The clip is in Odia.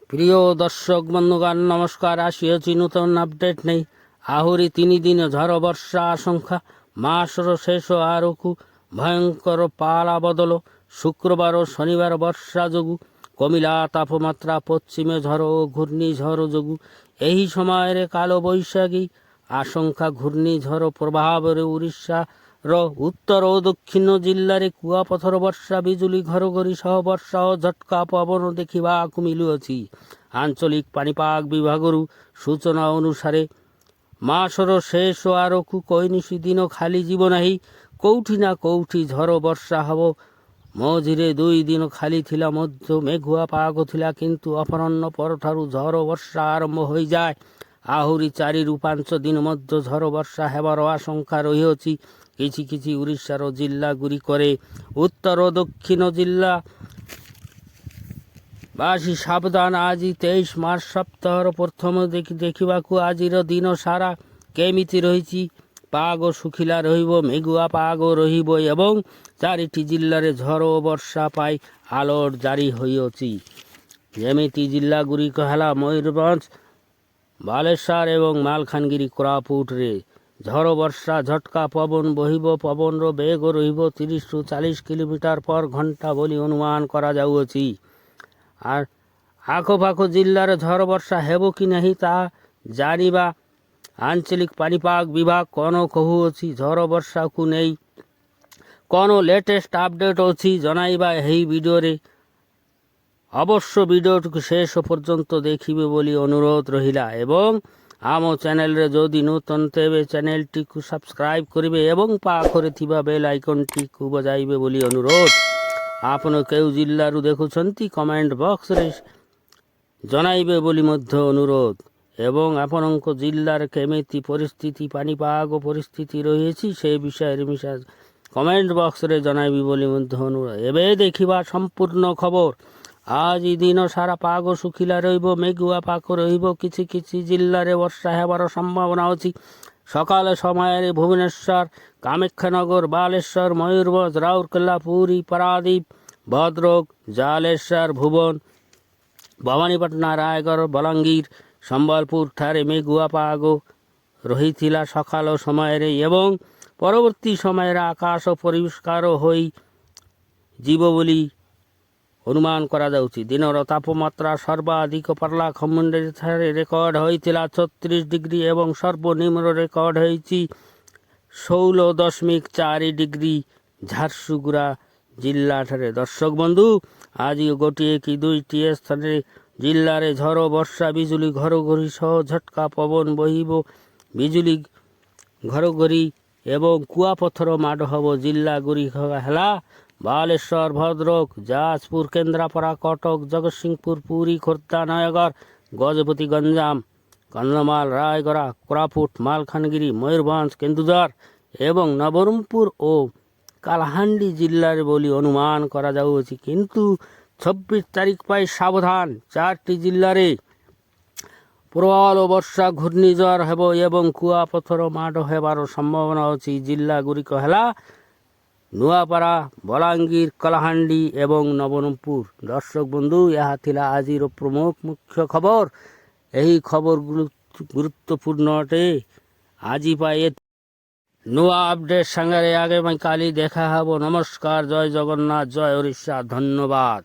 প্রিয় দর্শক বন্ধুগণ নমস্কার। আসিয়াছি নতুন আপডেট নেই। আহুরি 3 দিন ঝড় বর্ষা আশঙ্কা। মাসর শেষ আরকু ভয়ঙ্কর পালা বদল। শুক্রবার ও শনিবার বর্ষা যোগু কমিলা তাপমাত্রা পশ্চিমে ঝড় ও ঘূর্ণিঝড় যোগু ଏହି ସମୟରେ କାଳବୈଶାଖୀ ଆଶଙ୍କା। ଘୂର୍ଣ୍ଣିଝଡ଼ ପ୍ରଭାବରେ ଓଡ଼ିଶାର ଉତ୍ତର ଓ ଦକ୍ଷିଣ ଜିଲ୍ଲାରେ କୁଆପଥର ବର୍ଷା, ବିଜୁଳି ଘଡ଼ଘଡ଼ି ସହ ବର୍ଷା ଓ ଝଟକା ପବନ ଦେଖିବାକୁ ମିଳୁଅଛି। ଆଞ୍ଚଳିକ ପାଣିପାଗ ବିଭାଗରୁ ସୂଚନା ଅନୁସାରେ ମାସର ଶେଷ ଆଡ଼କୁ କୌଣସି ଦିନ ଖାଲି ଯିବ ନାହିଁ। କେଉଁଠି ନା କେଉଁଠି ଝଡ଼ ବର୍ଷା ହେବ। ମଝିରେ 2 ଦିନ ଖାଲି ଥିଲା ମଧ୍ୟ ମେଘୁଆ ପାଗ ଥିଲା, କିନ୍ତୁ ଅପରାହ୍ନ ପରଠାରୁ ଝଡ଼ ବର୍ଷା ଆରମ୍ଭ ହୋଇଯାଏ। ଆହୁରି 4ରୁ 5 ଦିନ ମଧ୍ୟ ଝଡ଼ ବର୍ଷା ହେବାର ଆଶଙ୍କା ରହିଅଛି। କିଛି କିଛି ଓଡ଼ିଶାର ଜିଲ୍ଲାଗୁଡ଼ିକରେ ଉତ୍ତର ଓ ଦକ୍ଷିଣ ଜିଲ୍ଲା ବାସୀ ସାବଧାନ। ଆଜି 23 ମାର୍ଚ୍ଚ, ସପ୍ତାହର ପ୍ରଥମ ଦେଖିବାକୁ ଆଜିର ଦିନ ସାରା କେମିତି ରହିଛି। ପାଗ ଶୁଖିଲା ରହିବ, ମେଘୁଆ ପାଗ ରହିବ ଏବଂ 4ଟି ଜିଲ୍ଲାରେ ଝଡ଼ ଓ ବର୍ଷା ପାଇଁ ଆଲର୍ଟ ଜାରି ହୋଇଅଛି। ଯେମିତି ଜିଲ୍ଲାଗୁଡ଼ିକ ହେଲା ମୟୂରଭଞ୍ଜ, ବାଲେଶ୍ୱର ଏବଂ ମାଲକାନଗିରି। କୋରାପୁଟରେ ଝଡ଼ ବର୍ଷା, ଝଟକା ପବନ ବହିବ। ପବନର ବେଗ ରହିବ 30ରୁ 40 କିଲୋମିଟର ପର ଘଣ୍ଟା ବୋଲି ଅନୁମାନ କରାଯାଉଅଛି। ଆଖପାଖ ଜିଲ୍ଲାରେ ଝଡ଼ ବର୍ଷା ହେବ କି ନାହିଁ ତାହା ଜାଣିବା ଆଞ୍ଚଳିକ ପାଣିପାଗ ବିଭାଗ କ'ଣ କହୁଅଛି, ଝଡ଼ ବର୍ଷାକୁ ନେଇ କ'ଣ ଲେଟେଷ୍ଟ ଆପଡେଟ୍ ଅଛି ଜଣାଇବା ଏହି ଭିଡ଼ିଓରେ। ଅବଶ୍ୟ ଭିଡ଼ିଓଟିକୁ ଶେଷ ପର୍ଯ୍ୟନ୍ତ ଦେଖିବେ ବୋଲି ଅନୁରୋଧ ରହିଲା ଏବଂ ଆମ ଚ୍ୟାନେଲରେ ଯଦି ନୂତନ ତେବେ ଚ୍ୟାନେଲଟିକୁ ସବସ୍କ୍ରାଇବ୍ କରିବେ ଏବଂ ପାଖରେ ଥିବା ବେଲ୍ ଆଇକନ୍ଟିକୁ ବଜାଇବେ ବୋଲି ଅନୁରୋଧ। ଆପଣ କେଉଁ ଜିଲ୍ଲାରୁ ଦେଖୁଛନ୍ତି କମେଣ୍ଟ ବକ୍ସରେ ଜଣାଇବେ ବୋଲି ମଧ୍ୟ ଅନୁରୋଧ ଏବଂ ଆପଣଙ୍କ ଜିଲ୍ଲାରେ କେମିତି ପରିସ୍ଥିତି, ପାଣିପାଗ ପରିସ୍ଥିତି ରହିଛି ସେ ବିଷୟରେ କମେଣ୍ଟ ବକ୍ସରେ ଜଣାଇବେ ବୋଲି ମଧ୍ୟ ଅନୁରୋଧ। ଏବେ ଦେଖିବା ସମ୍ପୂର୍ଣ୍ଣ ଖବର। ଆଜି ଦିନ ସାରା ପାଗ ଶୁଖିଲା ରହିବ, ମେଘୁଆ ପାଗ ରହିବ। କିଛି କିଛି ଜିଲ୍ଲାରେ ବର୍ଷା ହେବାର ସମ୍ଭାବନା ଅଛି। ସକାଳ ସମୟରେ ଭୁବନେଶ୍ୱର, କାମାକ୍ଷାନଗର, ବାଲେଶ୍ୱର, ମୟୂରଭଞ୍ଜ, ରାଉରକେଲା, ପୁରୀ, ପାରାଦୀପ, ଭଦ୍ରକ, ଜାଲେଶ୍ୱର, ଭୁବନ, ଭବାନୀପାଟଣା, ରାୟଗଡ଼, ବଲାଙ୍ଗୀର, ସମ୍ବଲପୁରଠାରେ ମେଘୁଆ ପାଗ ରହିଥିଲା ସକାଳ ସମୟରେ ଏବଂ ପରବର୍ତ୍ତୀ ସମୟରେ ଆକାଶ ପରିଷ୍କାର ହୋଇଯିବ ବୋଲି ଅନୁମାନ କରାଯାଉଛି। ଦିନର ତାପମାତ୍ରା ସର୍ବାଧିକ ପାରଳାଖେମୁଣ୍ଡିଠାରେ ରେକର୍ଡ ହୋଇଥିଲା 36 ଡିଗ୍ରୀ ଏବଂ ସର୍ବନିମ୍ନ ରେକର୍ଡ ହୋଇଛି 16.4 ଡିଗ୍ରୀ ଝାରସୁଗୁଡ଼ା ଜିଲ୍ଲାଠାରେ। ଦର୍ଶକ ବନ୍ଧୁ, ଆଜି ଗୋଟିଏ କି ଦୁଇଟି ସ୍ଥାନରେ ଜିଲ୍ଲାରେ ଝଡ଼ ବର୍ଷା, ବିଜୁଳି ଘଡ଼ଘଡ଼ି ସହ ଝଟକା ପବନ ବହିବ। ବିଜୁଳି ଘଡ଼ଘଡ଼ି ଏବଂ କୁଆପଥର ମାଡ଼ ହେବ। ଜିଲ୍ଲାଗୁଡ଼ିକ ହେଲା ବାଲେଶ୍ୱର, ଭଦ୍ରକ, ଯାଜପୁର, କେନ୍ଦ୍ରାପଡ଼ା, କଟକ, ଜଗତସିଂହପୁର, ପୁରୀ, ଖୋର୍ଦ୍ଧା, ନୟାଗଡ଼, ଗଜପତି, ଗଞ୍ଜାମ, କନ୍ଧମାଳ, ରାୟଗଡ଼ା, କୋରାପୁଟ, ମାଲକାନଗିରି, ମୟୂରଭଞ୍ଜ, କେନ୍ଦୁଝର ଏବଂ ନବରଙ୍ଗପୁର ଓ କାଲାହାଣ୍ଡି ଜିଲ୍ଲାରେ ବୋଲି ଅନୁମାନ କରାଯାଉଅଛି। କିନ୍ତୁ 26 ତାରିଖ ପାଇଁ ସାବଧାନ। 4ଟି ଜିଲ୍ଲାରେ ପ୍ରବଳ ବର୍ଷା, ଘୂର୍ଣ୍ଣିଝଡ଼ ହେବ ଏବଂ କୁଆପଥର ମାଡ଼ ହେବାର ସମ୍ଭାବନା ଅଛି। ଜିଲ୍ଲାଗୁଡ଼ିକ ହେଲା ନୂଆପଡ଼ା, ବଲାଙ୍ଗୀର, କଳାହାଣ୍ଡି ଏବଂ ନବରଙ୍ଗପୁର। ଦର୍ଶକ ବନ୍ଧୁ, ଏହା ଥିଲା ଆଜିର ପ୍ରମୁଖ ମୁଖ୍ୟ ଖବର। ଏହି ଖବର ଗୁରୁତ୍ୱପୂର୍ଣ୍ଣ ଅଟେ। ଆଜି ପାଇଁ ନୂଆ ଆପଡେଟ୍ ସାଙ୍ଗରେ ଆଗାମୀ କାଲି ଦେଖା ହେବ। ନମସ୍କାର, ଜୟ ଜଗନ୍ନାଥ, ଜୟ ଓଡ଼ିଶା, ଧନ୍ୟବାଦ।